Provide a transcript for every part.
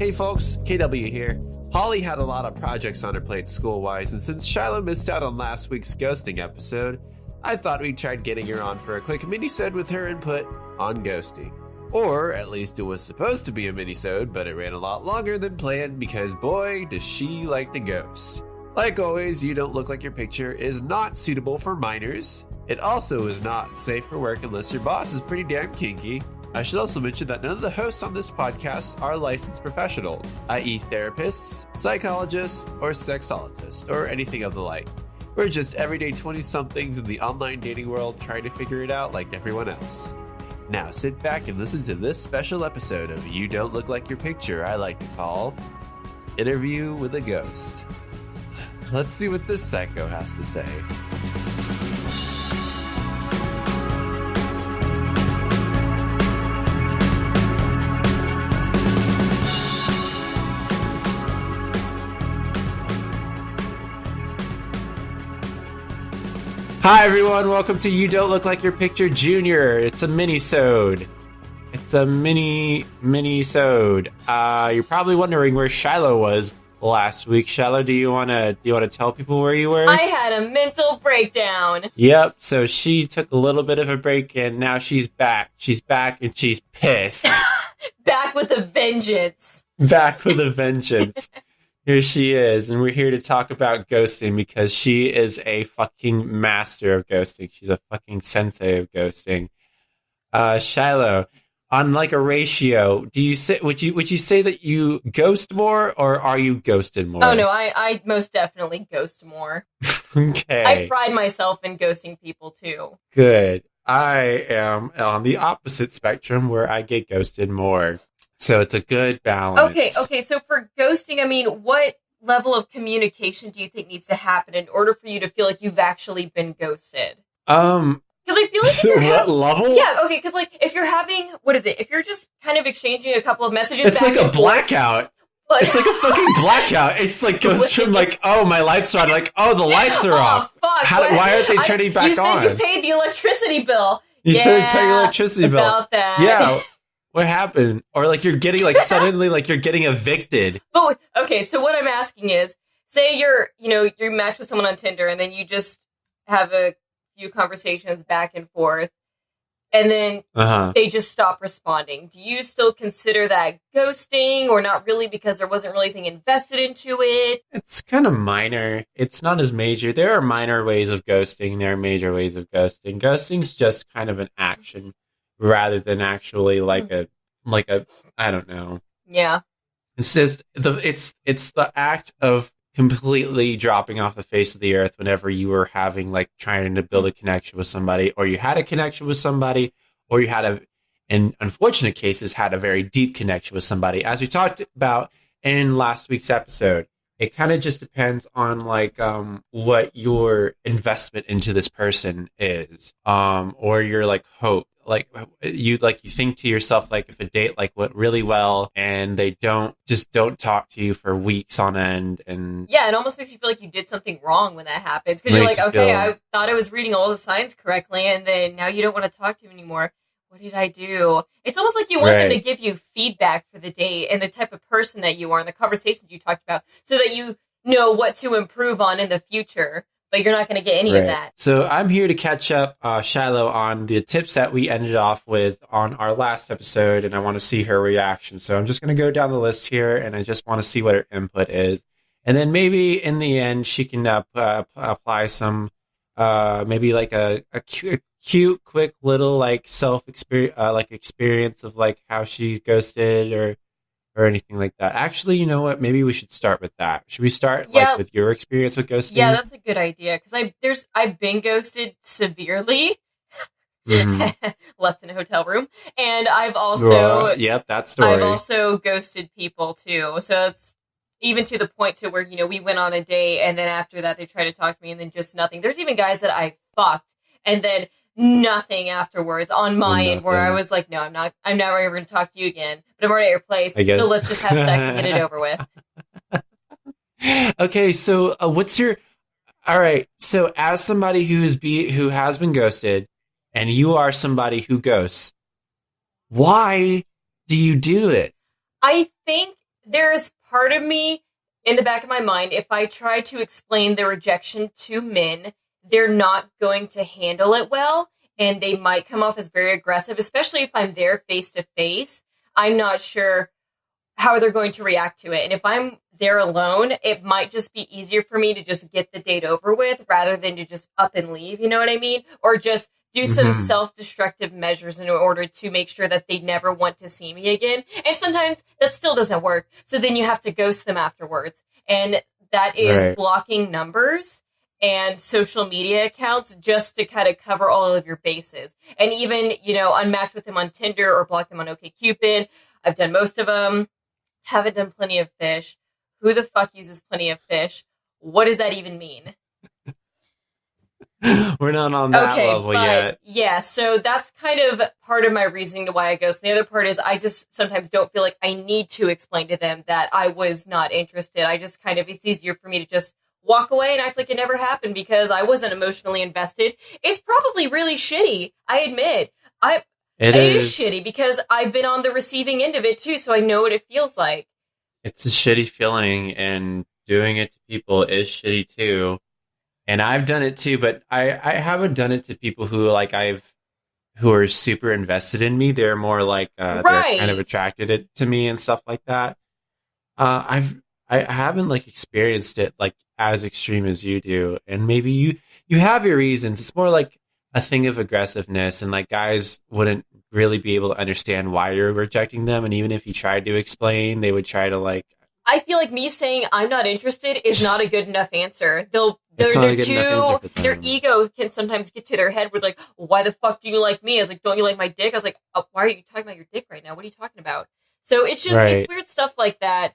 Hey folks, KW here. Holly had a lot of projects on her plate school-wise, and since Shilo missed out on last week's ghosting episode, I thought we'd try getting her on for a quick minisode with her input on ghosting. Or, at least it was supposed to be a minisode, but it ran a lot longer than planned because boy, does she like to ghost. Like always, You Don't Look Like Your Picture is not suitable for minors. It also is not safe for work unless your boss is pretty damn kinky. I should also mention that none of the hosts on this podcast are licensed professionals, i.e. therapists, psychologists, or sexologists, or anything of the like. We're just everyday 20-somethings in the online dating world trying to figure it out like everyone else. Now sit back and listen to this special episode of You Don't Look Like Your Picture I like to call Interview with a Ghost. Let's see what this psycho has to say. Hi everyone, welcome to You Don't Look Like Your Picture Junior. It's a minisode. It's a minisode. You're probably wondering where Shilo was last week. Shilo, do you wanna tell people where you were? I had a mental breakdown. Yep, so she took a little bit of a break and now she's back. She's back and she's pissed. Back with a vengeance. Back with a vengeance. Here she is, and we're here to talk about ghosting because she is a fucking master of ghosting. She's a fucking sensei of ghosting. Shilo, on like a ratio, would you say that you ghost more or are you ghosted more? Oh no, I most definitely ghost more. Okay. I pride myself in ghosting people too. Good. I am on the opposite spectrum where I get ghosted more. So it's a good balance. Okay. So for ghosting, I mean, what level of communication do you think needs to happen in order for you to feel like you've actually been ghosted? Because I feel like so what level? Yeah, okay, because like if you're having, what is it? If you're just kind of exchanging a couple of messages, it's back like a blackout. It's like a fucking blackout. It's like goes from like, oh, my lights are on, like, oh, the lights are off. Fuck. Why aren't they turning back on? You said you paid the electricity bill. You said you paid the electricity bill. About that. Yeah. What happened? Or like you're getting like suddenly like you're getting evicted. But okay, so what I'm asking is, say you match with someone on Tinder and then you just have a few conversations back and forth and then they just stop responding. Do you still consider that ghosting or not really because there wasn't really anything invested into it? It's kind of minor. It's not as major. There are minor ways of ghosting. There are major ways of ghosting. Ghosting's just kind of an action rather than actually like a I don't know. Yeah. It's just it's the act of completely dropping off the face of the earth whenever you were having like trying to build a connection with somebody, or you had a connection with somebody, or you had in unfortunate cases had a very deep connection with somebody. As we talked about in last week's episode, it kind of just depends on like what your investment into this person is, or your like hope. Like you think to yourself, like if a date like went really well and they don't talk to you for weeks on end, and yeah, it almost makes you feel like you did something wrong when that happens because you're like, okay, I thought I was reading all the signs correctly, and then now you don't want to talk to him anymore. What did I do? It's almost like you want them to give you feedback for the date and the type of person that you are and the conversations you talked about, so that you know what to improve on in the future. But you're not going to get any of that. So I'm here to catch up, Shilo, on the tips that we ended off with on our last episode, and I want to see her reaction. So I'm just going to go down the list here, and I just want to see what her input is. And then maybe in the end, she can apply some, maybe like a cute, quick little like experience of like how she ghosted or anything like that. Actually, you know what? Maybe we should start with that. Should we start with your experience with ghosting? Yeah, that's a good idea because I've been ghosted severely, left in a hotel room, and I've also that story. I've also ghosted people too. So it's even to the point to where we went on a date, and then after that they tried to talk to me, and then just nothing. There's even guys that I fucked, and then nothing afterwards on my end, where I was like, no, I'm never ever going to talk to you again, but I'm already at your place, so let's just have sex and get it over with. Okay, so all right, so as somebody who has been ghosted, and you are somebody who ghosts, why do you do it? I think there's part of me in the back of my mind, if I try to explain the rejection to men, they're not going to handle it well, and they might come off as very aggressive, especially if I'm there face to face. I'm not sure how they're going to react to it. And if I'm there alone, it might just be easier for me to just get the date over with rather than to just up and leave, you know what I mean? Or just do some self-destructive measures in order to make sure that they never want to see me again. And sometimes that still doesn't work. So then you have to ghost them afterwards. And that is blocking numbers and social media accounts just to kind of cover all of your bases. And even, unmatch with them on Tinder or block them on OkCupid. I've done most of them. Haven't done Plenty of Fish. Who the fuck uses Plenty of Fish? What does that even mean? We're not on that level yet. Yeah, so that's kind of part of my reasoning to why I ghost. And the other part is I just sometimes don't feel like I need to explain to them that I was not interested. I just it's easier for me to just walk away and act like it never happened because I wasn't emotionally invested. It's probably really shitty, I admit. It is shitty because I've been on the receiving end of it too, so I know what it feels like. It's a shitty feeling, and doing it to people is shitty too. And I've done it too, but I haven't done it to people who who are super invested in me. They're more like they're kind of attracted to me and stuff like that. I haven't experienced it as extreme as you do, and maybe you have your reasons. It's more like a thing of aggressiveness, and guys wouldn't really be able to understand why you're rejecting them, and even if you tried to explain, they would try to I feel like me saying I'm not interested is not a good enough answer. Their ego can sometimes get to their head with why the fuck do you like me? I was like, don't you like my dick? I was like, oh, why are you talking about your dick right now? What are you talking about? So it's just it's weird stuff like that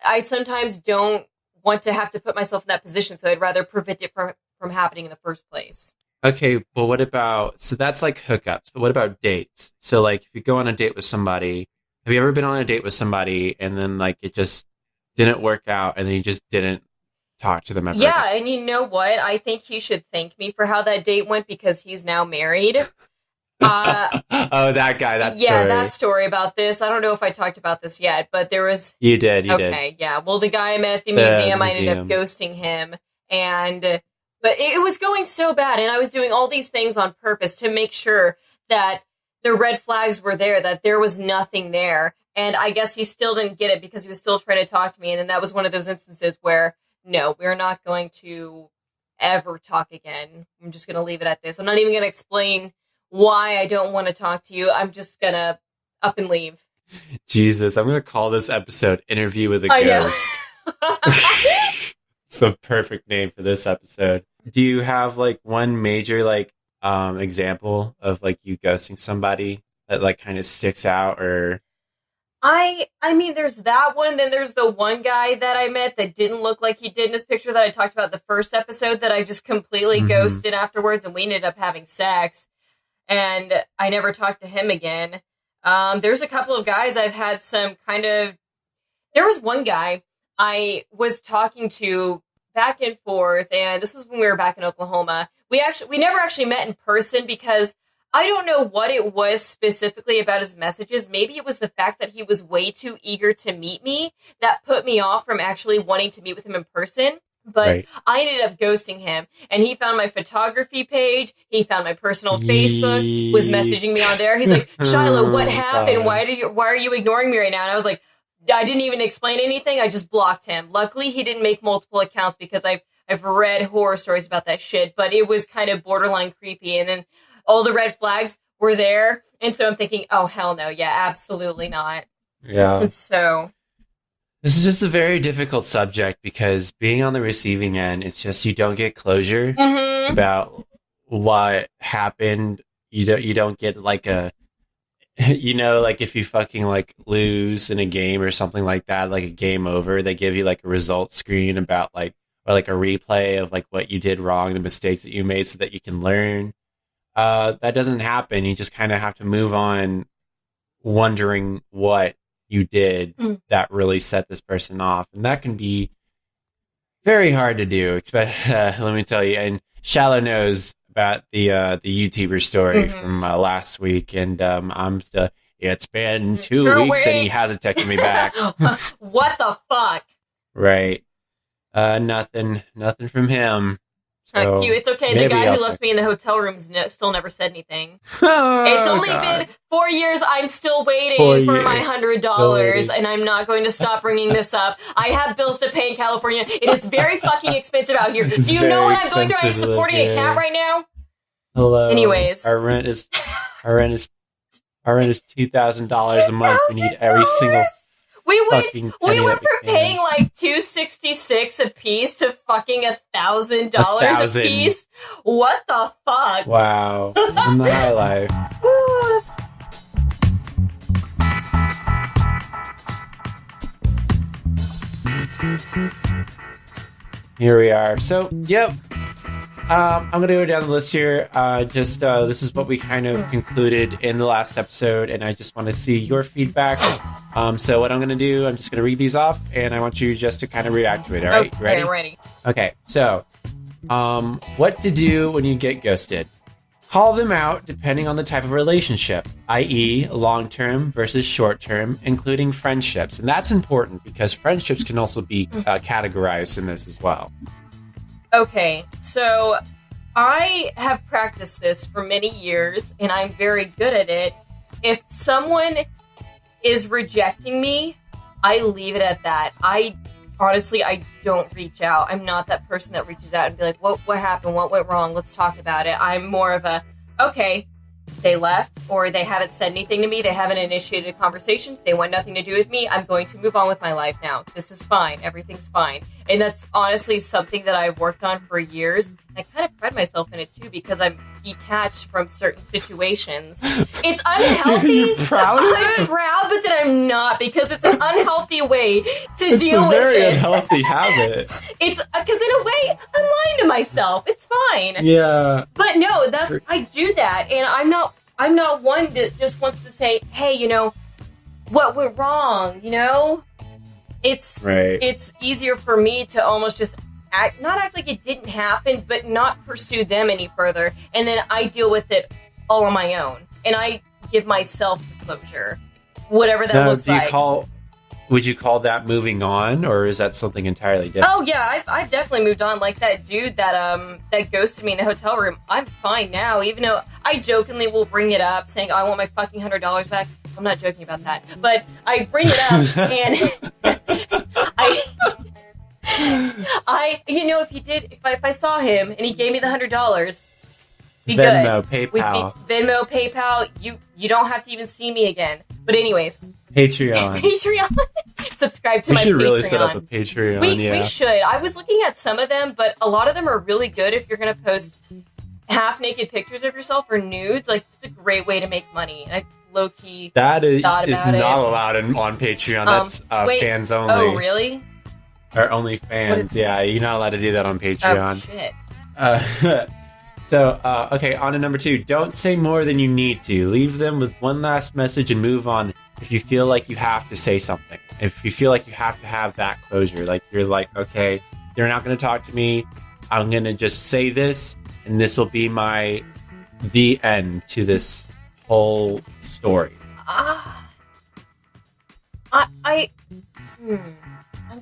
I sometimes don't want to have to put myself in that position. So I'd rather prevent it from happening in the first place. Okay, but what about, so that's hookups, but what about dates? So if you go on a date with somebody, have you ever been on a date with somebody and then it just didn't work out and then you just didn't talk to them ever again? And you know what? I think he should thank me for how that date went because he's now married. Oh, that guy, that story about this. I don't know if I talked about this yet, but there was... You did. Okay, yeah. Well, the guy I met at the museum, I ended up ghosting him, but it was going so bad, and I was doing all these things on purpose to make sure that the red flags were there, that there was nothing there. And I guess he still didn't get it because he was still trying to talk to me. And then that was one of those instances where, no, we're not going to ever talk again. I'm just going to leave it at this. I'm not even going to explain why I don't want to talk to you. I'm just going to up and leave. Jesus, I'm going to call this episode Interview with a Ghost. It's the perfect name for this episode. Do you have one major example of you ghosting somebody that kind of sticks out? Or I mean there's that one, then there's the one guy that I met that didn't look like he did in his picture that I talked about the first episode that I just completely ghosted afterwards, and we ended up having sex and I never talked to him again. There's a couple of guys I've had some there was one guy I was talking to back and forth, and this was when we were back in Oklahoma. We never actually met in person because I don't know what it was specifically about his messages. Maybe it was the fact that he was way too eager to meet me that put me off from actually wanting to meet with him in person. But I ended up ghosting him, and he found my photography page. He found my personal Facebook, was messaging me on there. He's like, Shilo, what happened? Why are you ignoring me right now? And I was like, I didn't even explain anything. I just blocked him. Luckily, he didn't make multiple accounts because I've read horror stories about that shit, but it was kind of borderline creepy. And then all the red flags were there. And so I'm thinking, oh, hell no. Yeah, absolutely not. Yeah. And so this is just a very difficult subject because being on the receiving end, it's just you don't get closure about what happened. You don't get if you fucking lose in a game or something like that, a game over, they give you a result screen about or a replay of what you did wrong, the mistakes that you made so that you can learn. That doesn't happen. You just kind of have to move on wondering what you did that really set this person off. And that can be very hard to do, let me tell you. And Shilo knows about the YouTuber story from last week, and I'm still It's been 2 weeks and he hasn't texted me back. What the fuck? Right. Nothing from him. So cute. It's okay. The guy who left me in the hotel room still never said anything. It's only been 4 years. I'm still waiting for my $100, and I'm not going to stop bringing this up. I have bills to pay in California. It is very fucking expensive out here. Do you know what I'm going through? I'm supporting a cat right now. Hello. Anyways, our rent is $2,000 a month. We need every single. We went from paying like $266 a piece to fucking $1,000 a piece. What the fuck? Wow, in the high life. Here we are. So, yep. I'm going to go down the list here. This is what we kind of concluded in the last episode, and I just want to see your feedback. So what I'm going to do, I'm just going to read these off, and I want you just to kind of react to it. All right? Okay, Ready? ready. Okay, so what to do when you get ghosted. Call them out depending on the type of relationship, i.e. long-term versus short-term, including friendships. And that's important because friendships can also be categorized in this as well. Okay, so I have practiced this for many years, and I'm very good at it. If someone is rejecting me, I leave it at that. I don't reach out. I'm not that person that reaches out and be like, what happened? What went wrong? Let's talk about it. I'm more of a, okay, they left or they haven't said anything to me. They haven't initiated a conversation. They want nothing to do with me. I'm going to move on with my life now. This is fine. Everything's fine. And that's honestly something that I've worked on for years. And I kind of pride myself in it too because I'm detached from certain situations. It's unhealthy. I'm proud, but then I'm not because it's an unhealthy way to deal with it. It's a very unhealthy habit. It's because in a way, I'm lying to myself. It's fine. Yeah. But no, I do that, and I'm not one that just wants to say, hey, what went wrong, It's easier for me to almost just not act like it didn't happen, but not pursue them any further. And then I deal with it all on my own. And I give myself the closure, whatever that looks like. Would you call that moving on, or is that something entirely different? Oh yeah, I've definitely moved on. Like that dude that ghosted me in the hotel room. I'm fine now, even though I jokingly will bring it up, saying I want my fucking $100 back. I'm not joking about that, but I bring it up, and if I saw him and he gave me the $100, be Venmo, good. PayPal. Venmo, PayPal. You don't have to even see me again. But anyways, Patreon. Subscribe to my Patreon. We should really set up a Patreon. We should. I was looking at some of them, but a lot of them are really good if you're going to post half-naked pictures of yourself or nudes. Like, it's a great way to make money. And I low-key that is not allowed on Patreon. That's fans only. Oh, really? Or only fans. Yeah, you're not allowed to do that on Patreon. Oh, shit. Okay, on to number 2. Don't say more than you need to. Leave them with one last message and move on if you feel like you have to say something. If you feel like you have to have that closure. Like, you're like, okay, they're not going to talk to me. I'm going to just say this, and this will be the end to this whole story. I'm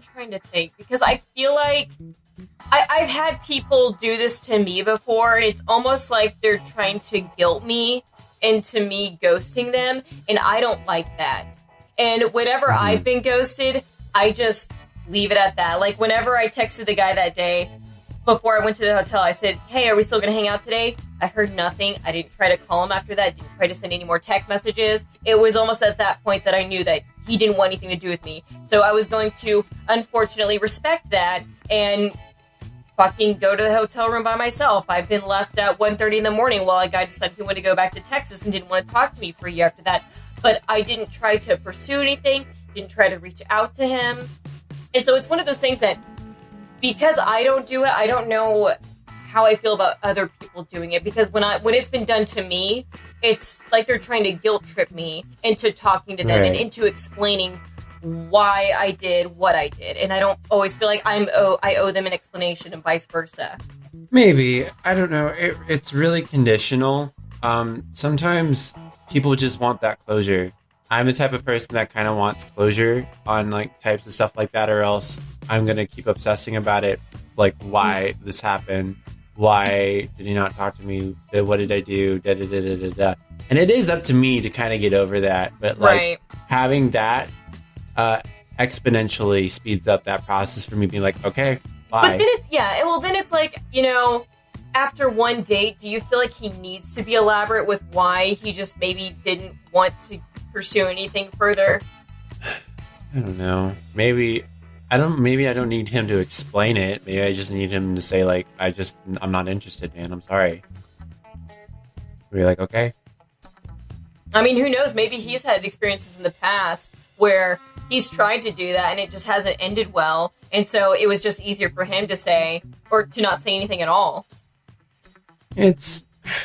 trying to think, because I feel like I've had people do this to me before, and it's almost like they're trying to guilt me into me ghosting them, and I don't like that. And whenever I've been ghosted, I just leave it at that. Like, whenever I texted the guy that day, before I went to the hotel, I said, hey, are we still going to hang out today? I heard nothing. I didn't try to call him after that. Didn't try to send any more text messages. It was almost at that point that I knew that he didn't want anything to do with me. So I was going to, unfortunately, respect that and fucking go to the hotel room by myself. I've been left at 1:30 in the morning while a guy decided he wanted to go back to Texas and didn't want to talk to me for a year after that. But I didn't try to pursue anything, didn't try to reach out to him. And so it's one of those things that, because I don't do it, I don't know how I feel about other people doing it. Because when it's been done to me, it's like they're trying to guilt trip me into talking to them and into explaining why I did what I did. And I don't always feel like I owe them an explanation, and vice versa. Maybe. I don't know. It's really conditional. Sometimes people just want that closure. I'm the type of person that kind of wants closure on like types of stuff like that, or else I'm gonna keep obsessing about it. Like, why this happened? Why did he not talk to me? What did I do? Da, da, da, da, da, da. And it is up to me to kind of get over that. But like having that exponentially speeds up that process for me being like, okay, bye. But then then it's like, after one date, do you feel like he needs to be elaborate with why he just maybe didn't want to pursue anything further? I don't know. Maybe I don't need him to explain it. Maybe I just need him to say like, I'm not interested, man. I'm sorry. We're like, okay. I mean, who knows? Maybe he's had experiences in the past where he's tried to do that and it just hasn't ended well. And so it was just easier for him to say, or to not say anything at all.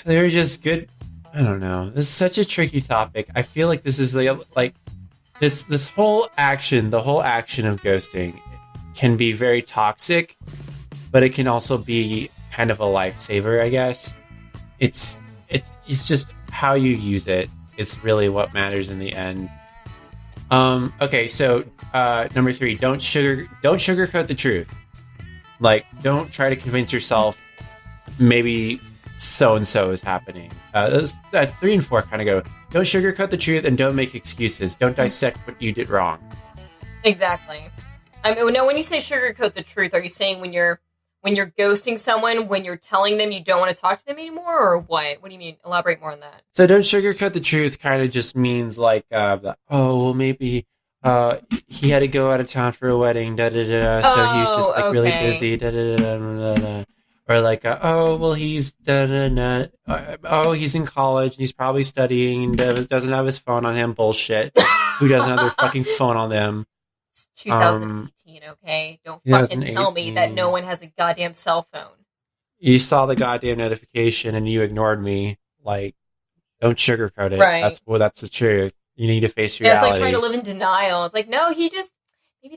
They're just good. I don't know. This is such a tricky topic. I feel like this is like this whole action, the whole action of ghosting can be very toxic, but it can also be kind of a lifesaver, I guess. It's just how you use it is really what matters in the end. Okay, so number 3, don't sugarcoat the truth. Like, don't try to convince yourself maybe so and so is happening. 3 and 4 kind of go, don't sugarcoat the truth and don't make excuses. Don't dissect what you did wrong. Exactly. I mean, now when you say sugarcoat the truth, are you saying when you're ghosting someone, when you're telling them you don't want to talk to them anymore, or what? What do you mean? Elaborate more on that. So don't sugarcoat the truth kind of just means like, maybe he had to go out of town for a wedding, so he's just like really busy, or like, he's he's in college and he's probably studying and doesn't have his phone on him. Bullshit. Who doesn't have their fucking phone on them? It's 2015, okay? Don't fucking tell me that no one has a goddamn cell phone. You saw the goddamn notification and you ignored me. Like, don't sugarcoat it. Right. That's the truth. You need to face reality. Yeah, it's like trying to live in denial. It's like, no, maybe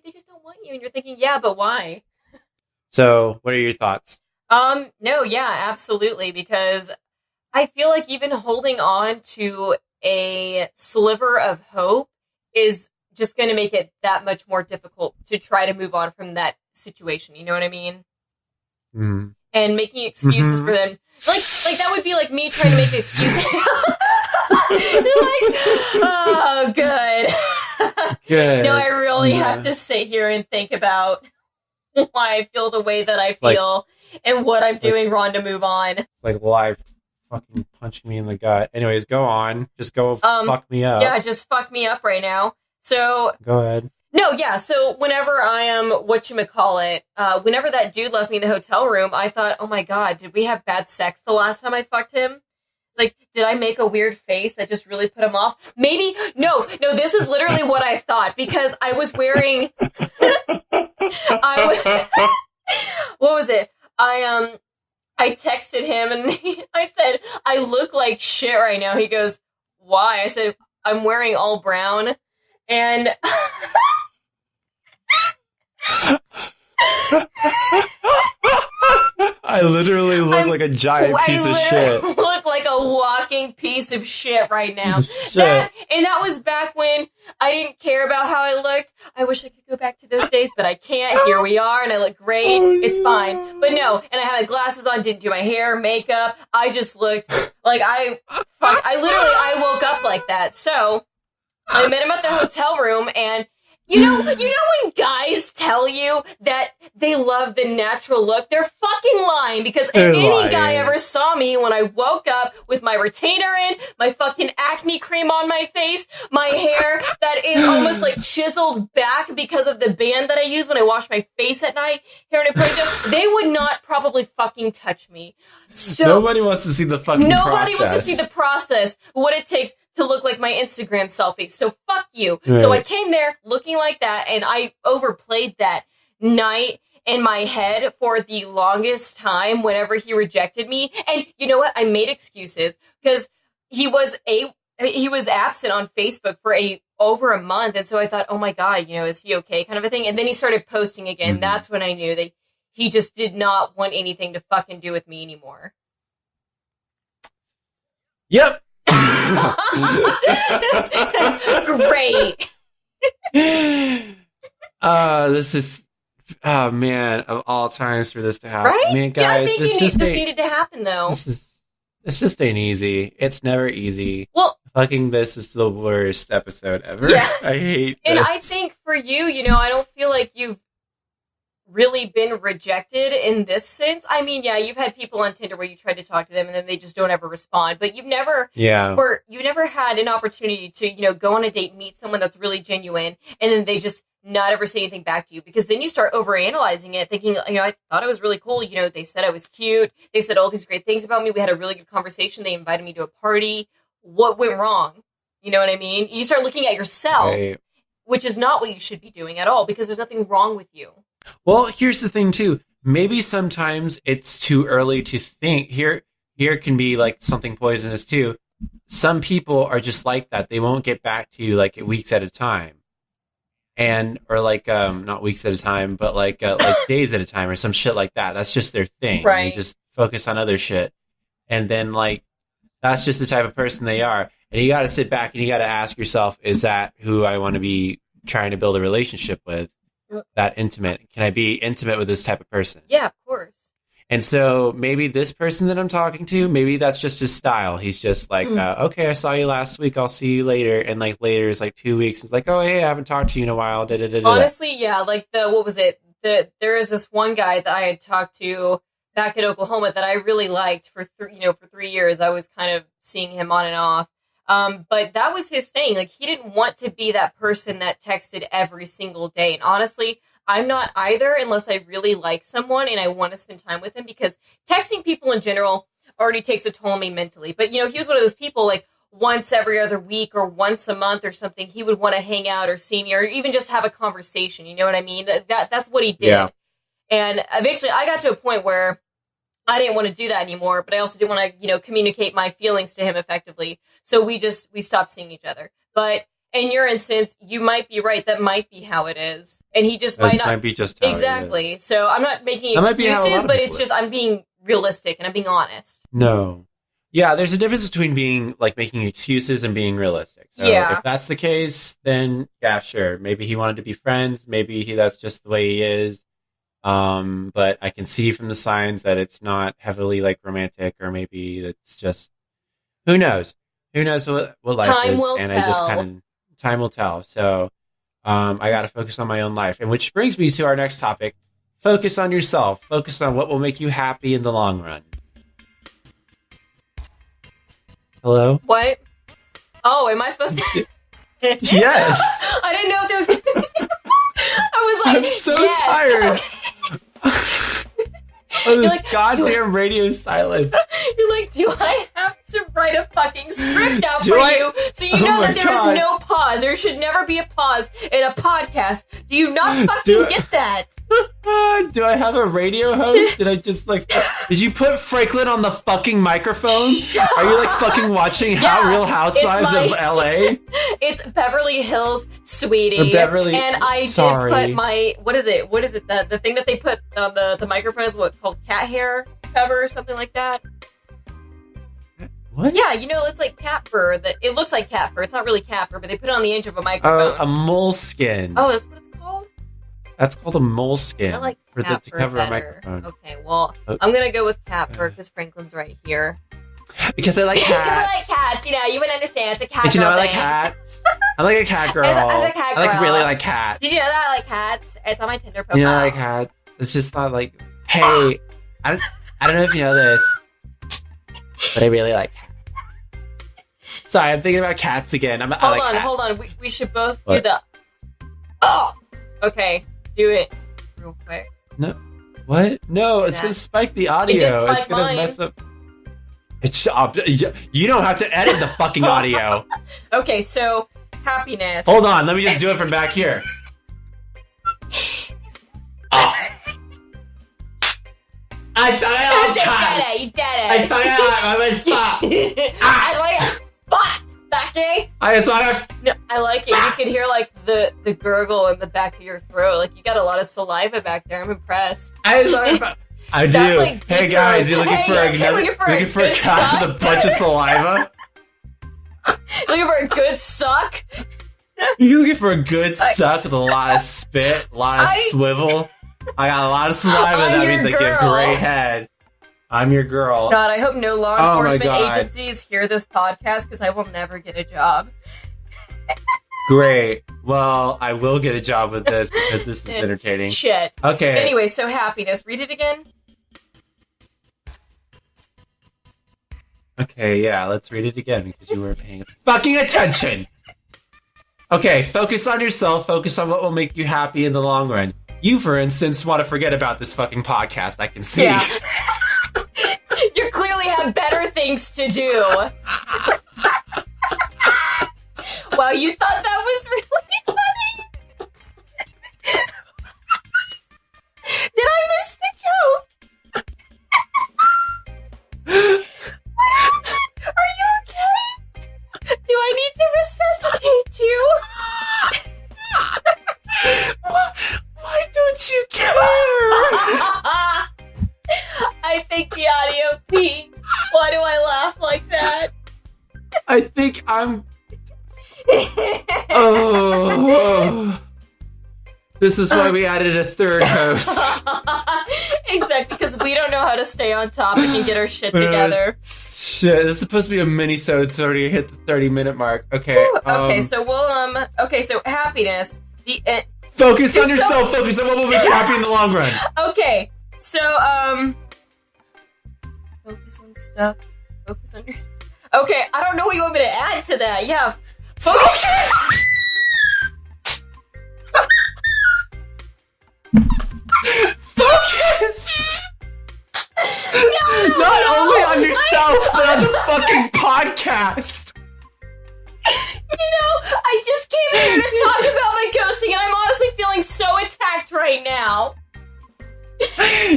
they just don't want you. And you're thinking, yeah, but why? So, what are your thoughts? No, yeah, absolutely. Because I feel like even holding on to a sliver of hope is just going to make it that much more difficult to try to move on from that situation. You know what I mean? Mm. And making excuses for them. Like that would be like me trying to make excuses. You're like, oh, good. Good. No, I really have to sit here and think about why I feel the way that I feel and what I'm doing wrong to move on. Like live fucking punching me in the gut. Anyways, go on. Just go fuck me up. Yeah, just fuck me up right now. So go ahead. No, yeah. So whenever I am, whenever that dude left me in the hotel room, I thought, oh my God, did we have bad sex the last time I fucked him? It's like, did I make a weird face that just really put him off? Maybe. No, this is literally what I thought because I was wearing, what was it? I texted him and I said, I look like shit right now. He goes, why? I said, I'm wearing all brown. And I literally look like a giant piece of shit. I look like a walking piece of shit right now. That was back when I didn't care about how I looked. I wish I could go back to those days, but I can't. Here we are, and I look great. It's fine. But no, and I had glasses on, didn't do my hair, makeup. I just looked like I woke up like that. So I met him at the hotel room, and you know when guys tell you that they love the natural look, they're fucking lying because if any guy ever saw me when I woke up with my retainer in, my fucking acne cream on my face, my hair that is almost like chiseled back because of the band that I use when I wash my face at night, hair in a ponytail, they would not probably fucking touch me. So nobody wants to see the fucking process. Nobody wants to see the process, what it takes to look like my Instagram selfie. So fuck you. Right. So I came there looking like that, and I overplayed that night in my head for the longest time whenever he rejected me. And you know what? I made excuses because he was absent on Facebook for over a month. And so I thought, oh my God, is he okay? Kind of a thing. And then he started posting again. Mm-hmm. That's when I knew that he just did not want anything to fucking do with me anymore. Yep. Great. This is, oh man, of all times for this to happen. Right? Man, guys, yeah, I think this this needed to happen, though. This just ain't easy. It's never easy. Well, fucking this is the worst episode ever. Yeah. I hate and this. I think for you, I don't feel like you've really been rejected in this sense. I mean, yeah, you've had people on Tinder where you tried to talk to them and then they just don't ever respond. But you've never, you never had an opportunity to, go on a date, meet someone that's really genuine, and then they just not ever say anything back to you, because then you start overanalyzing it, thinking, I thought it was really cool. They said I was cute. They said all these great things about me. We had a really good conversation. They invited me to a party. What went wrong? You know what I mean? You start looking at yourself, which is not what you should be doing at all, because there's nothing wrong with you. Well, here's the thing too. Maybe sometimes it's too early to think. Here can be like something poisonous too. Some people are just like that. They won't get back to you like weeks at a time. Or like not weeks at a time, but like days at a time or some shit like that. That's just their thing. Right. They just focus on other shit. And then like that's just the type of person they are. And you got to sit back and you got to ask yourself, is that who I want to be trying to build a relationship with? That intimate? Can I be intimate with this type of person? Yeah, of course. And so maybe this person that I'm talking to, maybe that's just his style. He's just like, okay, I saw you last week. I'll see you later. And like later is like 2 weeks. It's like, oh, hey, I haven't talked to you in a while. Honestly, yeah. Like what was it? There is this one guy that I had talked to back in Oklahoma that I really liked for 3 years. I was kind of seeing him on and off. But that was his thing. Like, he didn't want to be that person that texted every single day. And honestly, I'm not either, unless I really like someone and I want to spend time with them, because texting people in general already takes a toll on me mentally. But, he was one of those people, like, once every other week or once a month or something, he would want to hang out or see me or even just have a conversation. You know what I mean? That's what he did. Yeah. And eventually I got to a point where I didn't want to do that anymore, but I also didn't want to, communicate my feelings to him effectively. So we stopped seeing each other. But in your instance, you might be right. That might be how it is. And he just might be just how exactly. It is. So I'm not making excuses, but it's just, I'm being realistic and I'm being honest. No. Yeah, there's a difference between being like making excuses and being realistic. So if that's the case, then yeah, sure. Maybe he wanted to be friends. Maybe that's just the way he is. But I can see from the signs that it's not heavily like romantic, or maybe it's just, who knows what life time is. Will and tell. I just kind of, time will tell. So, I got to focus on my own life. And which brings me to our next topic. Focus on yourself. Focus on what will make you happy in the long run. Hello? What? Oh, am I supposed to? Yes. I didn't know if there was. I was like, I'm so yes. tired. Oh, this like, goddamn radio silent. You're like, do I have to write a fucking script out for you so you know that there is no pause? There should never be a pause in a podcast. Do you not fucking get that? Do I have a radio host? Did I just like... Did you put Franklin on the fucking microphone? Are you like fucking watching Real Housewives of LA? It's Beverly Hills, sweetie. And I did put my... What is it? The thing that they put on the microphone is what called cat hair cover or something like that. What? Yeah, it's like cat fur. It looks like cat fur. It's not really cat fur, but they put it on the edge of a microphone. A moleskin. Oh, that's what it's called? That's called a moleskin. I like to cover better. a microphone. Okay, well, I'm going to go with cat fur because Franklin's right here. Because I like cats. Because I like cats, you would understand. It's a cat girl. I like cats. I'm like a cat girl. As a cat girl. I really like cats. Did you know that I like cats? It's on my Tinder profile. I like cats. It's just not like, hey, I don't know if you know this, but I really like cats. Sorry, I'm thinking about cats again. Hold on. We should both do the... Oh! Okay, do it real quick. No. What? No, it's going to spike the audio. It's going to mess up. You don't have to edit the fucking audio. Okay, so happiness. Hold on, let me just do it from back here. Oh. I thought I was cat. You did it. I thought I was fat. I like it. Fat, Becky. I like it. You can hear like the gurgle in the back of your throat. Like you got a lot of saliva back there. I'm impressed. I do. Like, hey guys, you looking for a cat with a bunch of saliva? Looking for a good suck? You're looking for a good suck with a lot of spit, a lot of swivel. I got a lot of saliva. That means I get a great head. I'm your girl. God, I hope no law enforcement agencies hear this podcast because I will never get a job. Great. Well, I will get a job with this because this is entertaining. Shit. Okay. Anyway, so happiness. Read it again. Okay, yeah, let's read it again because you weren't paying fucking attention. Okay, focus on yourself. Focus on what will make you happy in the long run. You, for instance, want to forget about this fucking podcast. I can see. Yeah. You clearly have better things to do. Wow, you thought that was really funny? Did I miss the joke? Are you okay? Do I need to resuscitate you? Why don't you care? I think the audio peaked. Why do I laugh like that? I think I'm... Oh... This is why we added a third host. Exactly, because we don't know how to stay on topic and get our shit together. Shit, this is supposed to be a mini-sode. It's already hit the 30-minute mark. Okay. Okay, so we'll Okay, so happiness. Focus on yourself. Focus on what will make you happy in the long run. Okay, so focus on stuff. Focus on your. Okay, I don't know what you want me to add to that. Yeah. Focus. Focus! Not only on yourself, but on the fucking podcast! You know, I just came here to talk about my ghosting, and I'm honestly feeling so attacked right now.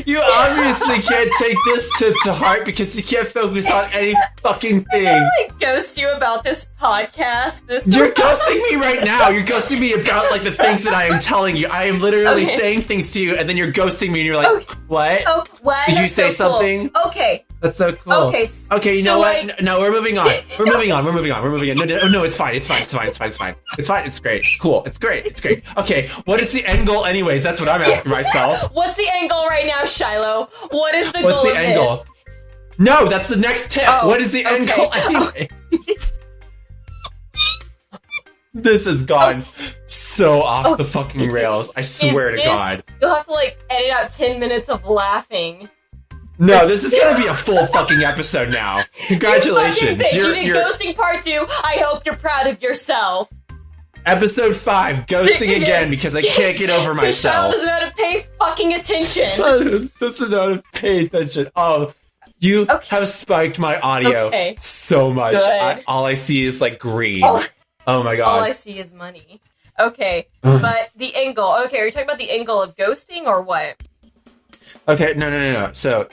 You obviously can't take this tip to heart because you can't focus on any fucking thing. I'm gonna, ghost you about this podcast. You're ghosting me right now. You're ghosting me about like the things that I am telling you. I am literally saying things to you, and then you're ghosting me, and you're like, "What? Oh, what? Did you say something?" Okay. That's so cool. Okay, you know what? No, we're moving on. We're moving on. No, it's fine. It's fine. It's great. Cool. It's great. Okay, what is the end goal anyways? That's what I'm asking myself. What's the end goal right now, Shilo? What is the goal? What's the end goal? No, that's the next tip. What is the end goal anyway? This has gone so off the fucking rails. I swear to God. You'll have to edit out 10 minutes of laughing. No, this is gonna be a full fucking episode now. Congratulations. You did ghosting part 2. I hope you're proud of yourself. Episode 5, ghosting again because I can't get over myself. Michelle doesn't know how to pay fucking attention. Doesn't know how to pay attention. Oh, you have spiked my audio so much. All I see is green. Oh my God. All I see is money. Okay, but the end goal. Okay, are you talking about the end goal of ghosting or what? Okay, no. So,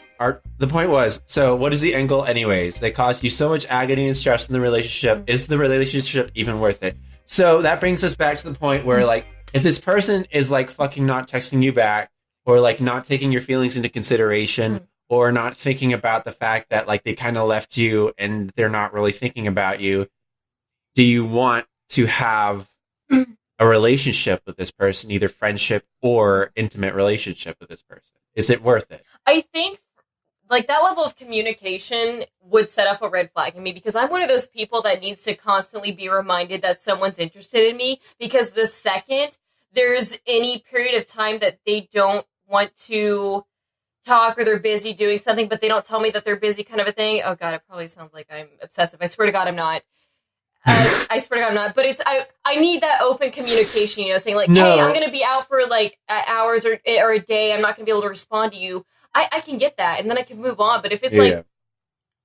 the point was, what is the end goal anyways? They cause you so much agony and stress in the relationship. Is the relationship even worth it? So, that brings us back to the point where, if this person is, fucking not texting you back, or, not taking your feelings into consideration, or not thinking about the fact that, they kind of left you and they're not really thinking about you, do you want to have a relationship with this person, either friendship or intimate relationship with this person? Is it worth it? I think that level of communication would set off a red flag in me because I'm one of those people that needs to constantly be reminded that someone's interested in me, because the second there's any period of time that they don't want to talk or they're busy doing something, but they don't tell me that they're busy, kind of a thing. Oh God, it probably sounds like I'm obsessive. I swear to God, I'm not. I swear to God, I'm not. But I need that open communication, saying hey, I'm going to be out for hours or a day. I'm not going to be able to respond to you. I can get that, and then I can move on. But if it's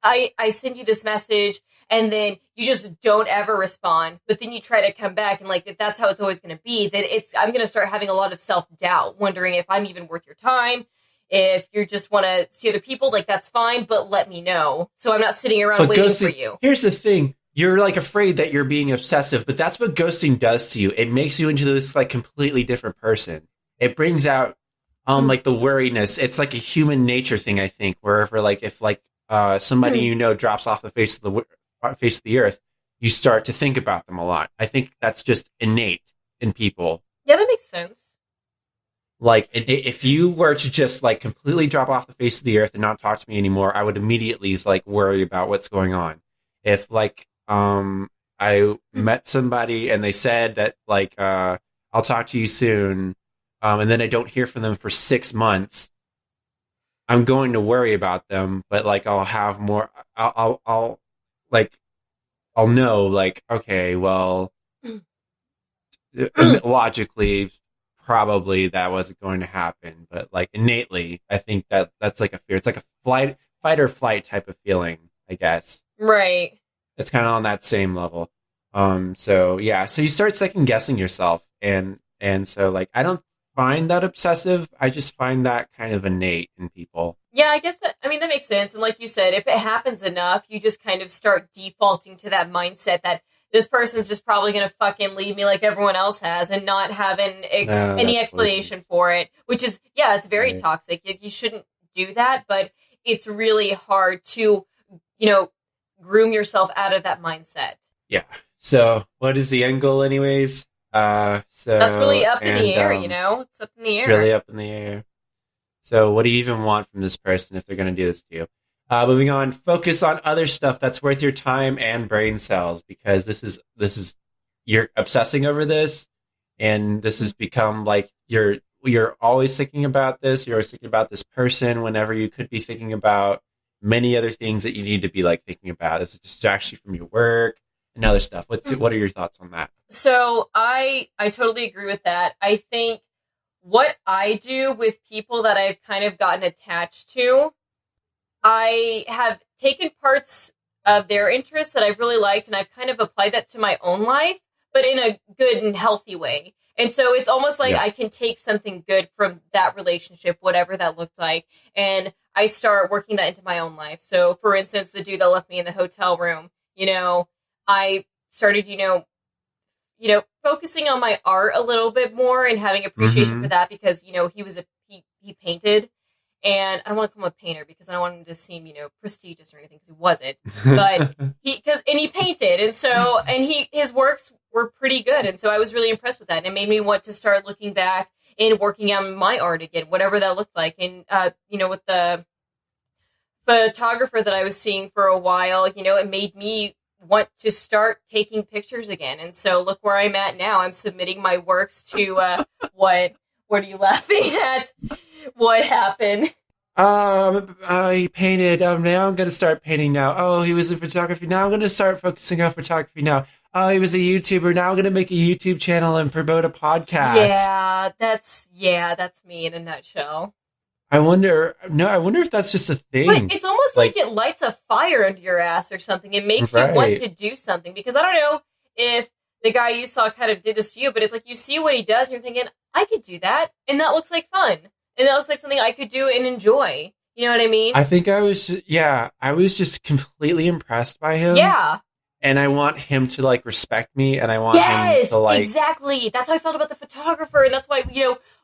I send you this message and then you just don't ever respond, but then you try to come back and if that's how it's always going to be, then I'm going to start having a lot of self-doubt, wondering if I'm even worth your time. If you just want to see other people, that's fine, but let me know so I'm not sitting around waiting for you. Here's the thing. You're afraid that you're being obsessive, but that's what ghosting does to you. It makes you into this completely different person. It brings out the worriness. It's a human nature thing, I think, wherever if somebody drops off the face of the earth, you start to think about them a lot. I think that's just innate in people. Yeah, that makes sense. Like, if you were to just, like, completely drop off the face of the earth and not talk to me anymore, I would immediately, like, worry about what's going on. If, like, I met somebody and they said that, like, I'll talk to you soon, and then I don't hear from them for 6 months, I'm going to worry about them, but, like, I'll have more, I'll know, like, okay, well, logically, probably that wasn't going to happen, but, like, innately, I think that's like a fear. It's like a fight or flight type of feeling, I guess. Right. It's kind of on that same level. So yeah, so you start second guessing yourself, and so, like, I don't find that obsessive. I just find that kind of innate in people. Yeah, I guess that makes sense. And like you said, if it happens enough, you just kind of start defaulting to that mindset that this person's just probably going to fucking leave me like everyone else has and not having any explanation for it, which is, yeah, it's very toxic. You shouldn't do that, but it's really hard to, groom yourself out of that mindset. Yeah. So what is the end goal anyways? So that's really up in the air, it's up in the air. It's really up in the air. So what do you even want from this person if they're going to do this to you? Moving on, focus on other stuff that's worth your time and brain cells, because this is you're obsessing over this, and this has become like you're always thinking about this. You're always thinking about this person whenever you could be thinking about many other things that you need to be, like, thinking about. This is a distraction from your work and other stuff. What are your thoughts on that? So I totally agree with that. I think what I do with people that I've kind of gotten attached to, I have taken parts of their interests that I've really liked, and I've kind of applied that to my own life, but in a good and healthy way. And so it's almost like I can take something good from that relationship, whatever that looked like, and I start working that into my own life. So, for instance, the dude that left me in the hotel room, I started, focusing on my art a little bit more and having appreciation for that, because, he painted. And I don't want to call him a painter because I don't want him to seem, prestigious or anything, because he wasn't. But he painted, and his works were pretty good, and so I was really impressed with that. And it made me want to start looking back and working on my art again, whatever that looked like. And with the photographer that I was seeing for a while, it made me want to start taking pictures again. And so look where I'm at now. I'm submitting my works to what are you laughing at? What happened? He painted. Now I'm going to start painting now. Oh, he was in photography. Now I'm going to start focusing on photography now. Oh, he was a YouTuber. Now I'm going to make a YouTube channel and promote a podcast. Yeah, that's me in a nutshell. I wonder if that's just a thing. But it's almost like it lights a fire under your ass or something. It makes you want to do something, because I don't know if the guy you saw kind of did this to you, but it's like you see what he does and you're thinking, I could do that, and that looks like fun. And that looks like something I could do and enjoy. You know what I mean? I think I was just completely impressed by him. Yeah. And I want him to, like, respect me, and I want him to, like... exactly. That's how I felt about the photographer, and that's why,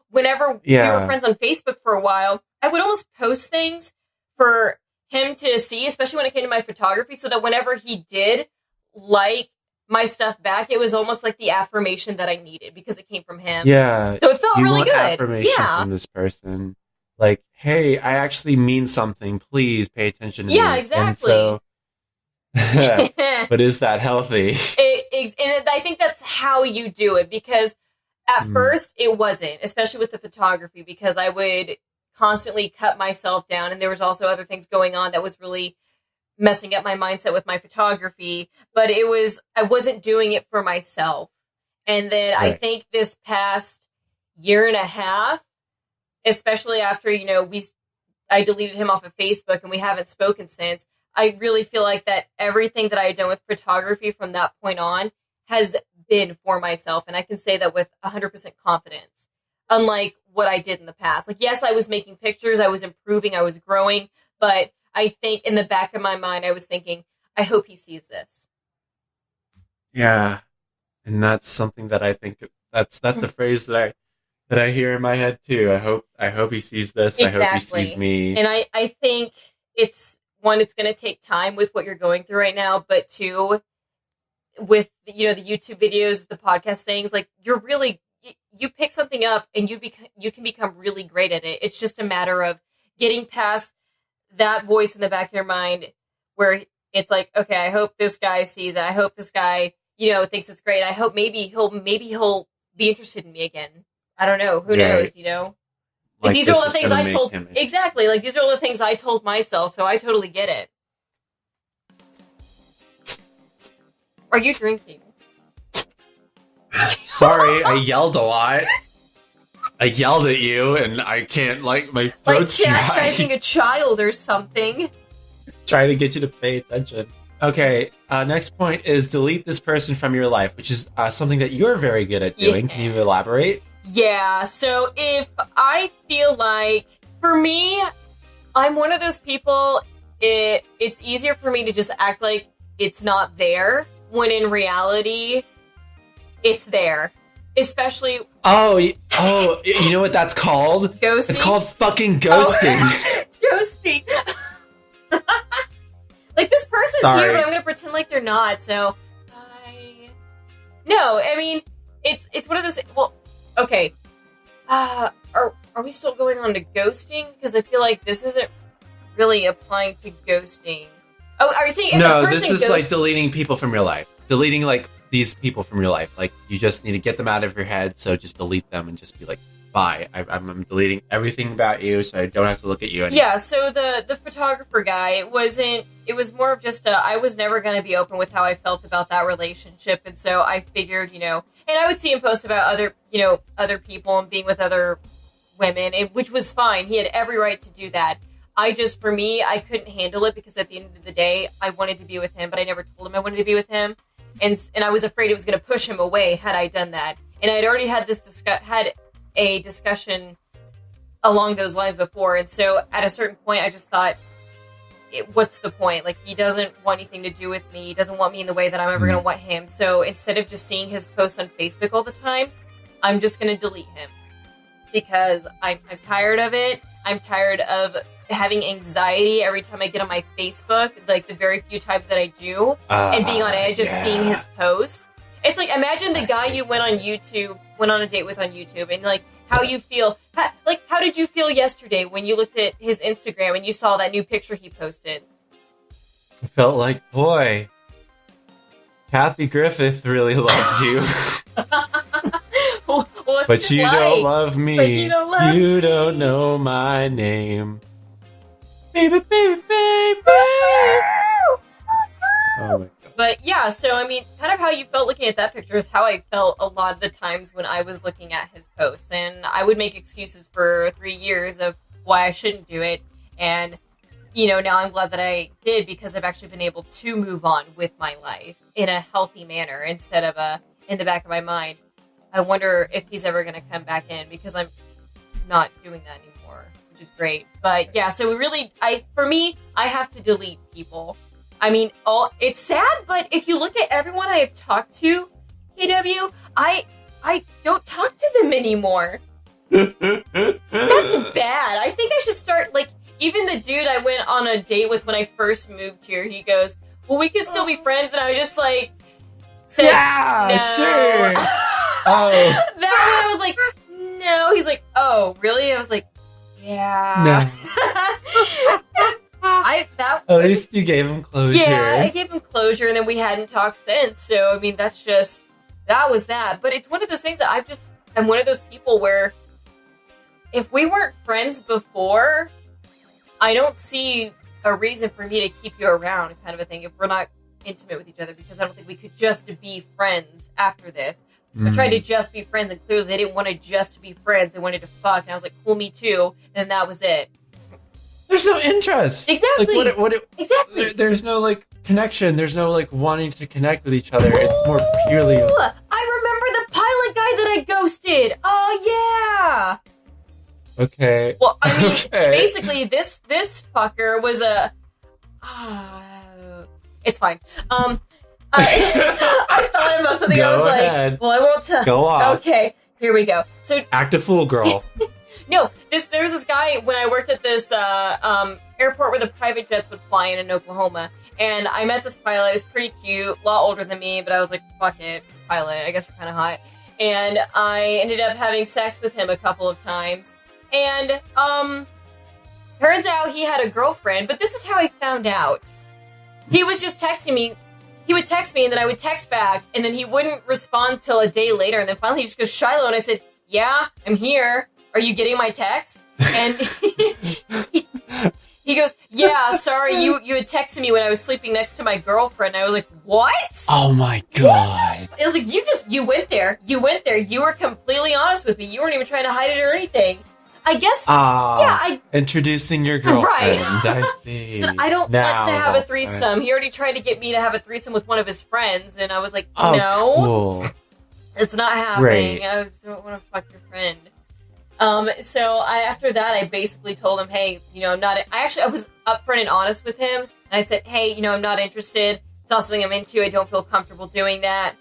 whenever we were friends on Facebook for a while, I would almost post things for him to see, especially when it came to my photography, so that whenever he did like my stuff back, it was almost like the affirmation that I needed, because it came from him. Yeah. So it felt really good. Affirmation from this person. Like, hey, I actually mean something. Please pay attention to me. Yeah, exactly. And so, but is that healthy? And I think that's how you do it, because at first it wasn't, especially with the photography, because I would constantly cut myself down, and there was also other things going on that was really messing up my mindset with my photography, but I wasn't doing it for myself. And then I think this past year and a half, especially after, I deleted him off of Facebook and we haven't spoken since, I really feel like that everything that I had done with photography from that point on has been for myself. And I can say that with 100% confidence, unlike what I did in the past. Like, yes, I was making pictures, I was improving, I was growing, but I think in the back of my mind, I was thinking, I hope he sees this. Yeah. And that's something that I think that's a phrase that I hear in my head too. I hope he sees this. Exactly. I hope he sees me. And I think it's going to take time with what you're going through right now, but two, with, the YouTube videos, the podcast things, like you're really, you pick something up and you can become really great at it. It's just a matter of getting past that voice in the back of your mind where it's like, okay, I hope this guy sees it. I hope this guy, thinks it's great. I hope maybe he'll be interested in me again. I don't know. Who knows, Like these are all the things I told. Exactly. Like these are all the things I told myself. So I totally get it. Are you drinking? Sorry, I yelled a lot. I yelled at you, and I can't, my throat's dry. Like chastising a child or something. Trying to get you to pay attention. Okay, next point is delete this person from your life, which is something that you're very good at doing. Yeah. Can you elaborate? Yeah, so if I feel like, for me, I'm one of those people, it's easier for me to just act like it's not there, when in reality, it's there. Especially... Oh, you know what that's called? Ghosting? It's called fucking ghosting. Oh, ghosting. Like, this person's here, but I'm gonna pretend like they're not, so... No, I mean, it's one of those... Well, okay. Are we still going on to ghosting? Because I feel like this isn't really applying to ghosting. Oh, are you saying... No, this is like deleting people from your life. Deleting, like, these people from your life. Like, you just need to get them out of your head, so just delete them and just be like, bye. I'm deleting everything about you, so I don't have to look at you anymore. Yeah, so the photographer guy, it was more of just I was never going to be open with how I felt about that relationship, and so I figured, and I would see him post about other people and being with other women, which was fine. He had every right to do that. For me, I couldn't handle it because at the end of the day, I wanted to be with him, but I never told him I wanted to be with him. And I was afraid it was going to push him away had I done that. And I'd already had had a discussion along those lines before. And so at a certain point, I just thought, what's the point? Like, he doesn't want anything to do with me. He doesn't want me in the way that I'm ever going to want him. So instead of just seeing his posts on Facebook all the time, I'm just going to delete him. Because I'm tired of it. I'm tired of having anxiety every time I get on my Facebook, like the very few times that I do, and being on edge of seeing his posts. It's like, imagine the guy you went on a date with on YouTube, and like how you feel. How did you feel yesterday when you looked at his Instagram and you saw that new picture he posted? I felt like, boy, Kathy Griffith really loves you. But you don't love me. But you don't love me. You don't know my name. Baby, baby, baby. Oh my God. But yeah, so I mean, kind of how you felt looking at that picture is how I felt a lot of the times when I was looking at his posts. And I would make excuses for 3 years of why I shouldn't do it. And, now I'm glad that I did because I've actually been able to move on with my life in a healthy manner instead of in the back of my mind. I wonder if he's ever going to come back in because I'm not doing that anymore, which is great. But yeah, so for me, I have to delete people. I mean, it's sad, but if you look at everyone I have talked to, KW, I don't talk to them anymore. That's bad. I think I should start, even the dude I went on a date with when I first moved here, he goes, well, we can still be friends, and I was just like, yeah, no. Sure. Oh. That one I was like, no. He's like, oh, really? I was like, yeah. No. At least you gave him closure. Yeah, I gave him closure, and then we hadn't talked since. So, I mean, that was that. But it's one of those things that I'm one of those people where if we weren't friends before, I don't see a reason for me to keep you around, kind of a thing, if we're not intimate with each other, because I don't think we could just be friends after this. I tried to just be friends, and clearly they didn't want to just be friends. They wanted to fuck, and I was like, cool, me too. And that was it. There's no interest. Exactly. Exactly. There's no, connection. There's no, wanting to connect with each other. It's more purely... I remember the pilot guy that I ghosted. Oh, yeah. Okay. Well, I mean, basically, this fucker was a... it's fine. I thought about something. I was ahead. like, well, I won't tell. Go off. Okay, here we go. So act a fool, girl. No, there was this guy when I worked at this airport where the private jets would fly in Oklahoma. And I met this pilot. He was pretty cute, a lot older than me, but I was like, fuck it, pilot. I guess you're kind of hot. And I ended up having sex with him a couple of times. And turns out he had a girlfriend, but this is how I found out. He was just texting me. He would text me, and then I would text back, and then he wouldn't respond till a day later. And then finally he just goes, Shilo, and I said, yeah, I'm here. Are you getting my text? And he goes, yeah, sorry, you had texted me when I was sleeping next to my girlfriend. And I was like, what? Oh my God. It was like, you went there. You went there. You were completely honest with me. You weren't even trying to hide it or anything. I guess, introducing your girlfriend. Right. I see. So I don't want to have a threesome. He already tried to get me to have a threesome with one of his friends, and I was like, no. Cool. It's not happening. Great. I just don't want to fuck your friend. So after that, I basically told him, hey, I'm not, I was upfront and honest with him. And I said, hey, I'm not interested. It's not something I'm into. I don't feel comfortable doing that.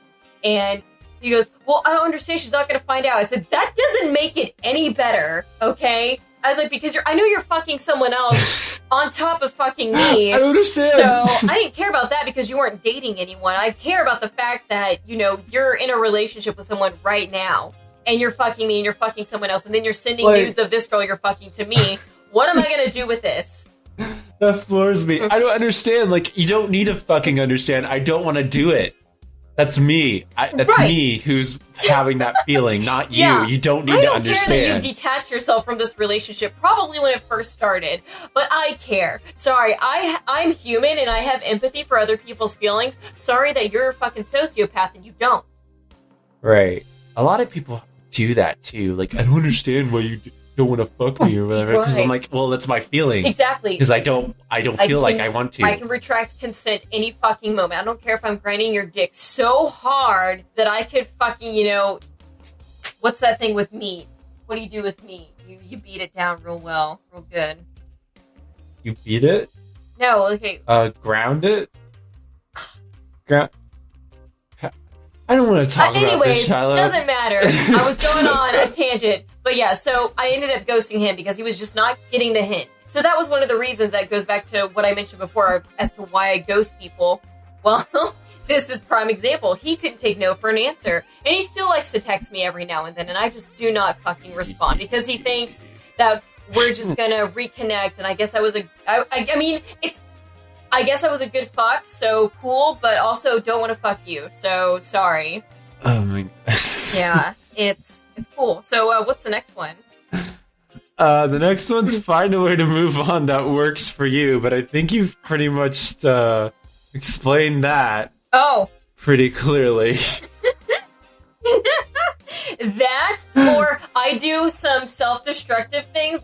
And he goes, well, I don't understand. She's not going to find out. I said, that doesn't make it any better. Okay. I was like, because I know you're fucking someone else on top of fucking me. I understand. So I didn't care about that because you weren't dating anyone. I care about the fact that, you're in a relationship with someone right now. And you're fucking me and you're fucking someone else. And then you're sending nudes of this girl you're fucking to me. What am I going to do with this? That floors me. I don't understand. You don't need to fucking understand. I don't want to do it. That's me. That's me who's having that feeling, not you. Yeah. You don't need to understand. I don't care that you detached yourself from this relationship, probably when it first started. But I care. Sorry, I'm human and I have empathy for other people's feelings. Sorry that you're a fucking sociopath and you don't. Right. A lot of people do that too. I don't understand why you don't want to fuck me or whatever. Because I'm like, well, that's my feeling. Exactly. Because I don't feel like I want to. I can retract consent any fucking moment. I don't care if I'm grinding your dick so hard that I could fucking, what's that thing with meat? What do you do with meat? You beat it down real well, real good. You beat it? No, okay. Ground it? I don't want to talk about this, Shilo. Doesn't matter. I was going on a tangent. But yeah, so I ended up ghosting him because he was just not getting the hint. So that was one of the reasons that goes back to what I mentioned before as to why I ghost people. Well, this is prime example. He couldn't take no for an answer. And he still likes to text me every now and then. And I just do not fucking respond because he thinks that we're just going to reconnect. And I guess I was I guess I was a good fuck, so cool, but also don't want to fuck you, so sorry. Oh my god. Yeah, it's cool. So what's the next one? The next one's find a way to move on that works for you, but I think you've pretty much explained that pretty clearly. That, or I do some self-destructive things,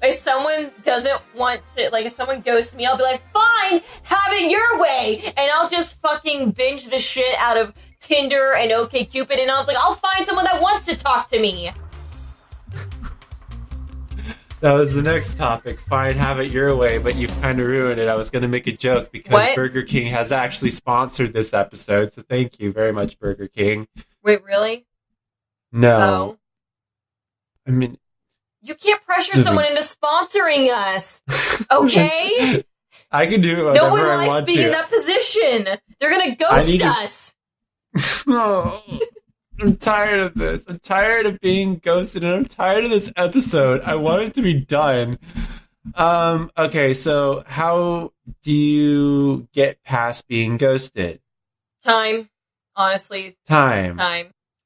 if someone doesn't want to, if someone ghosts me, I'll be like, fine, have it your way. And I'll just fucking binge the shit out of Tinder and OkCupid. And I was like, I'll find someone that wants to talk to me. That was the next topic. Fine, have it your way, but you've kind of ruined it. I was going to make a joke because Burger King has actually sponsored this episode. So thank you very much, Burger King. Wait, really? No. I mean... You can't pressure someone into sponsoring us, okay? I can do whatever I want to. No one likes being in that position. They're gonna ghost us. I'm tired of this. I'm tired of being ghosted, and I'm tired of this episode. I want it to be done. Okay, so how do you get past being ghosted? Time. Honestly. Time.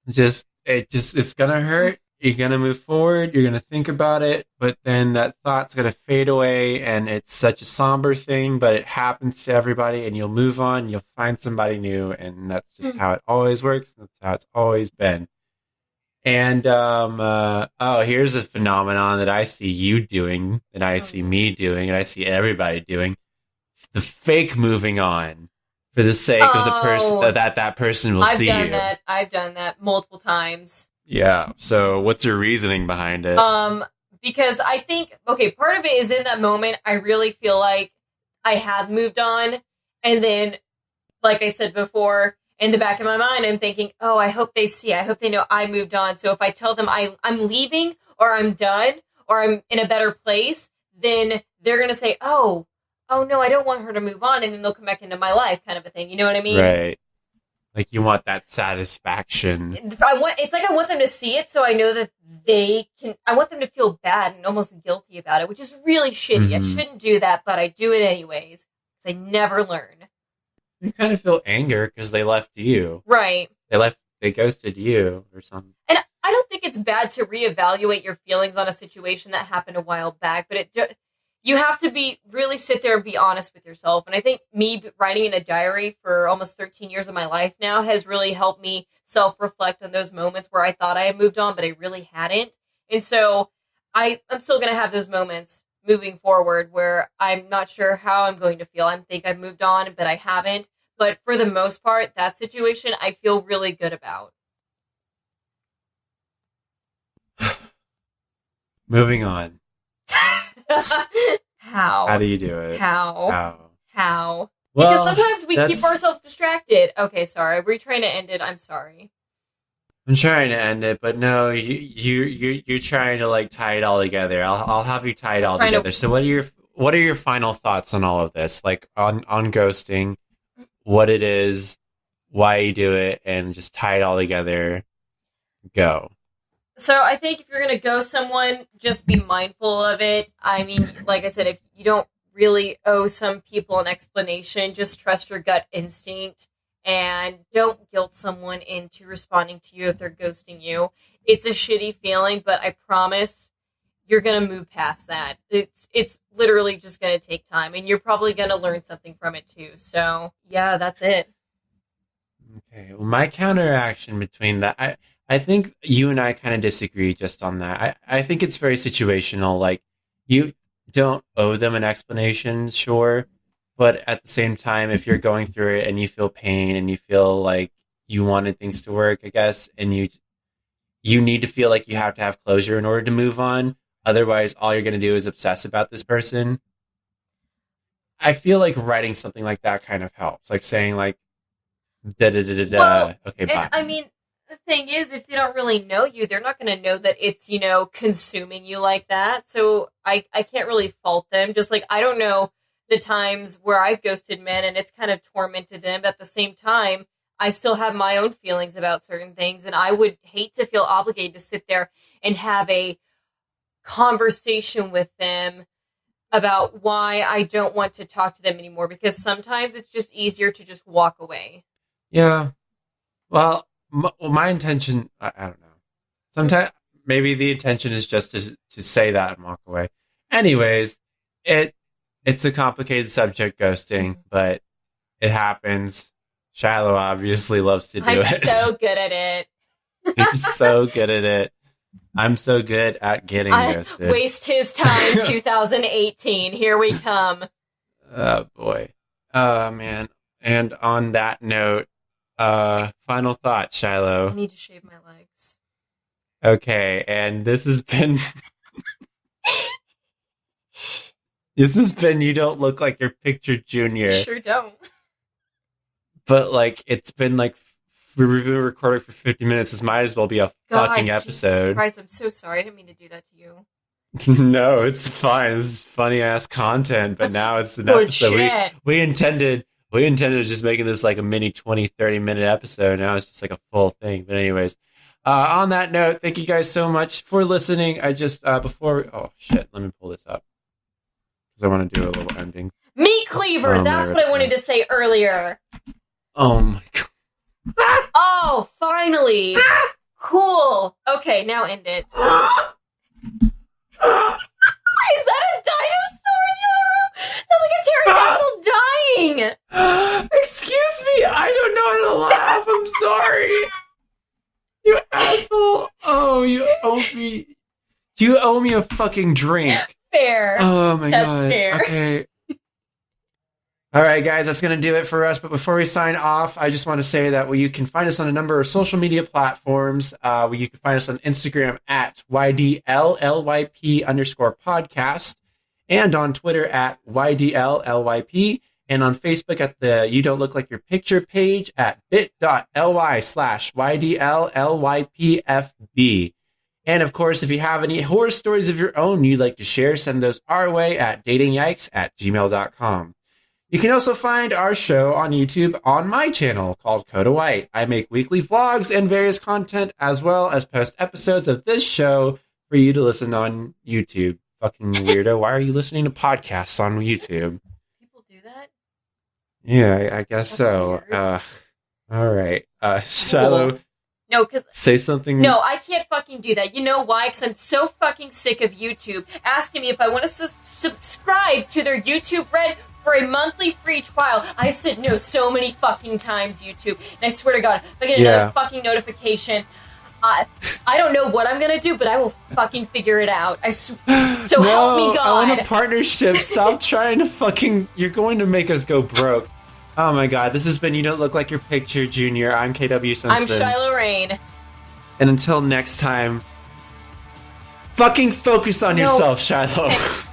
It's gonna hurt. You're going to move forward, you're going to think about it, but then that thought's going to fade away, and it's such a somber thing, but it happens to everybody, and you'll move on, you'll find somebody new, and that's just how it always works, that's how it's always been. And, here's a phenomenon that I see you doing, that I see me doing, and I see everybody doing. The fake moving on for the sake of the person that person will see you. I've done that multiple times. Yeah. So what's your reasoning behind it? Because I think, part of it is in that moment, I really feel like I have moved on. And then, like I said before, in the back of my mind, I'm thinking, I hope they see. I hope they know I moved on. So if I tell them I'm leaving or I'm done or I'm in a better place, then they're going to say, oh no, I don't want her to move on. And then they'll come back into my life kind of a thing. You know what I mean? Right. Like you want that satisfaction. I want them to see it so I know that I want them to feel bad and almost guilty about it, which is really shitty. I shouldn't do that, but I do it anyways because I never learn. You kind of feel anger because they left you. Right. They ghosted you or something. And I don't think it's bad to reevaluate your feelings on a situation that happened a while back, but you have to really sit there and be honest with yourself. And I think me writing in a diary for almost 13 years of my life now has really helped me self-reflect on those moments where I thought I had moved on, but I really hadn't. And so I'm still going to have those moments moving forward where I'm not sure how I'm going to feel. I think I've moved on, but I haven't. But for the most part, that situation I feel really good about. Moving on. How? How do you do it? How? Well, Because sometimes we keep ourselves distracted. Okay, sorry. We're trying to end it. I'm sorry. I'm trying to end it, but no, you're trying to like tie it all together. I'll have you tie it all together. So what are your final thoughts on all of this? Like on ghosting, what it is, why you do it, and just tie it all together. Go. So I think if you're going to ghost someone, just be mindful of it. I mean, like I said, if you don't really owe some people an explanation, just trust your gut instinct and don't guilt someone into responding to you if they're ghosting you. It's a shitty feeling, but I promise you're going to move past that. It's literally just going to take time, and you're probably going to learn something from it too. So yeah, that's it. Okay. Well, my counteraction between that, I think you and I kind of disagree just on that. I think it's very situational. Like, you don't owe them an explanation, sure. But at the same time, if you're going through it and you feel pain and you feel like you wanted things to work, I guess, and you need to feel like you have to have closure in order to move on. Otherwise, all you're going to do is obsess about this person. I feel like writing something like that kind of helps. Like saying like, da-da-da-da-da, well, okay, bye. I mean, the thing is, if they don't really know you, they're not going to know that it's, consuming you like that. So I can't really fault them. Just like, I don't know the times where I've ghosted men and it's kind of tormented them. But at the same time, I still have my own feelings about certain things. And I would hate to feel obligated to sit there and have a conversation with them about why I don't want to talk to them anymore. Because sometimes it's just easier to just walk away. Yeah. Well, my intention, I don't know. Sometimes maybe the intention is just to say that and walk away. Anyways, it's a complicated subject, ghosting, but it happens. Shilo obviously loves to do it. I'm so good at it. You're so good at it. I'm so good at getting ghosted. Waste his time 2018. Here we come. Oh, boy. Oh, man. And on that note, final thought, Shilo. I need to shave my legs. Okay, and this has been You Don't Look Like Your Picture Junior. Sure don't. But like it's been like we've been recording for 50 minutes. This might as well be a fucking episode. Jesus Christ, I'm so sorry. I didn't mean to do that to you. No, it's fine. This is funny ass content, but now it's an episode. Shit. We intended just making this like a mini 20-30 minute episode. Now it's just like a full thing. But anyways, on that note, thank you guys so much for listening. I just let me pull this up because I want to do a little ending. Meat cleaver. That's what I wanted to say earlier. Oh my god. Oh, finally. Cool. Okay, now end it. Is that a dinosaur in the other room? Sounds like a pterodactyl dying. Excuse me, I don't know how to laugh. I'm sorry. You asshole. Oh, you owe me a fucking drink. Fair. Oh my That's god. fair. Okay. All right, guys, that's going to do it for us. But before we sign off, I just want to say that you can find us on a number of social media platforms. You can find us on Instagram at YDLLYP_podcast and on Twitter at YDLLYP and on Facebook at the You Don't Look Like Your Picture page at bit.ly/YDLLYPFB. And of course, if you have any horror stories of your own you'd like to share, send those our way at datingyikes@gmail.com. You can also find our show on YouTube on my channel called Coda White. I make weekly vlogs and various content as well as post episodes of this show for you to listen on YouTube. Fucking weirdo. Why are you listening to podcasts on YouTube? People do that? Yeah, I guess so. All right. Shilo, no, because say something. No, I can't fucking do that. You know why? Because I'm so fucking sick of YouTube asking me if I want to subscribe to their YouTube Red for a monthly free trial. I said no so many fucking times, YouTube. And I swear to God, if I get another fucking notification, I don't know what I'm gonna do, but I will fucking figure it out. So help me God. I want a partnership. Stop trying to fucking... You're going to make us go broke. Oh my God, this has been You Don't Look Like Your Picture, Junior. I'm KW Simpson. I'm Shilo Rain. And until next time, fucking focus on yourself, Shilo.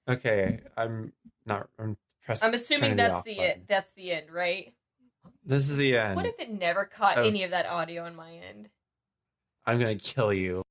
Okay, I'm assuming that's the end, right? This is the end. What if it never caught any of that audio on my end? I'm gonna kill you.